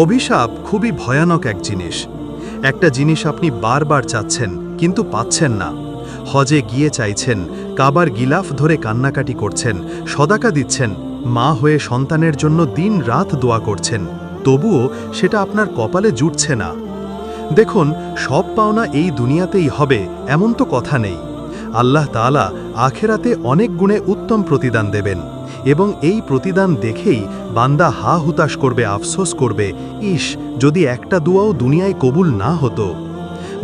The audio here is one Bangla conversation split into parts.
অভিশাপ খুবই ভয়ানক এক জিনিস। একটা জিনিস আপনি বারবার চাচ্ছেন কিন্তু পাচ্ছেন না। হজে গিয়ে চাইছেন, কাবার গিলাফ ধরে কান্নাকাটি করছেন, সদাকা দিচ্ছেন, মা হয়ে সন্তানের জন্য দিন রাত দোয়া করছেন, তবুও সেটা আপনার কপালে জুটছে না। দেখুন, সব পাওনা এই দুনিয়াতেই হবে এমন তো কথা নেই। আল্লাহ তাআলা আখেরাতে অনেক গুণে উত্তম প্রতিদান দেবেন, এবং এই প্রতিদান দেখেই বান্দা হা হুতাশ করবে, আফসোস করবে, ইস, যদি একটা দুয়াও দুনিয়ায় কবুল না হতো।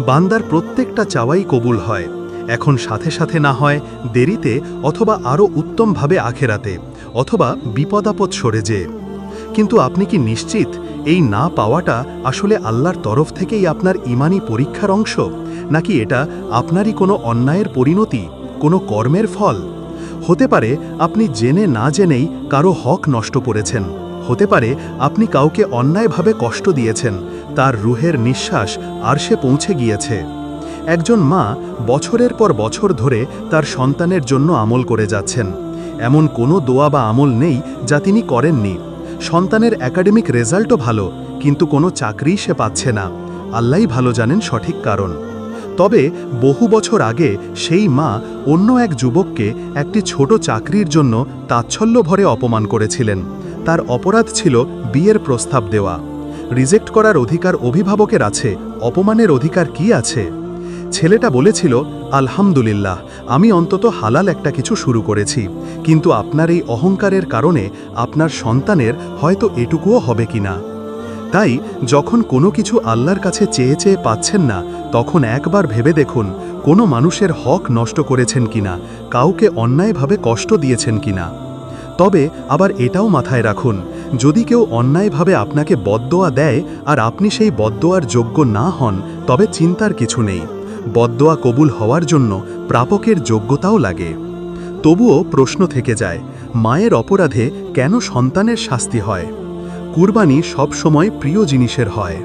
বান্দার প্রত্যেকটা চাওয়াই কবুল হয়, এখন সাথে সাথে না হয়, দেরিতে, অথবা আরও উত্তমভাবে আখেরাতে, অথবা বিপদাপদ সরে যেয়ে। কিন্তু আপনি কি নিশ্চিত এই না পাওয়াটা আসলে আল্লাহর তরফ থেকেই আপনার ঈমানি পরীক্ষার অংশ, নাকি এটা আপনারই কোনো অন্যায়ের পরিণতি, কোনো কর্মের ফল? হতে পারে আপনি জেনে না জেনেই কারো হক নষ্ট করেছেন, হতে পারে আপনি কাউকে অন্যায়ভাবে কষ্ট দিয়েছেন, তার রুহের নিঃশ্বাস আরশে পৌঁছে গিয়েছে। একজন মা বছরের পর বছর ধরে তার সন্তানের জন্য আমল করে যাচ্ছেন। এমন কোনো দোয়া বা আমল নেই যা তিনি করেননি। সন্তানের একাডেমিক রেজাল্টও ভালো, কিন্তু কোনো চাকরিই সে পাচ্ছে না। আল্লাহই ভালো জানেন সঠিক কারণ। তবে বহু বছর আগে সেই মা অন্য এক যুবককে একটি ছোট চাকরির জন্য তাচ্ছল্য ভরে অপমান করেছিলেন। তার অপরাধ ছিল বিয়ের প্রস্তাব দেওয়া। রিজেক্ট করার অধিকার অভিভাবকের আছে, অপমানের অধিকার কি আছে? ছেলেটা বলেছিল, আলহামদুলিল্লাহ, আমি অন্তত হালাল একটা কিছু শুরু করেছি, কিন্তু আপনার এই অহংকারের কারণে আপনার সন্তানের হয়তো এটুকুও হবে কিনা। তাই যখন কোনো কিছু আল্লাহর কাছে চেয়ে চেয়ে পাচ্ছেন না, তখন একবার ভেবে দেখুন কোনো মানুষের হক নষ্ট করেছেন কিনা, কাউকে অন্যায়ভাবে কষ্ট দিয়েছেন কিনা। তবে আবার এটাও মাথায় রাখুন, যদি কেউ অন্যায়ভাবে আপনাকে বদদোয়া দেয় আর আপনি সেই বদদোয়ার যোগ্য না হন, তবে চিন্তার কিছু নেই। বদদোয়া কবুল হওয়ার জন্য প্রাপকের যোগ্যতাও লাগে। তবুও প্রশ্ন থেকে যায়, মায়ের অপরাধে কেন সন্তানের শাস্তি হয়? কুরবানি সব সময় প্রিয় জিনিসের হয়।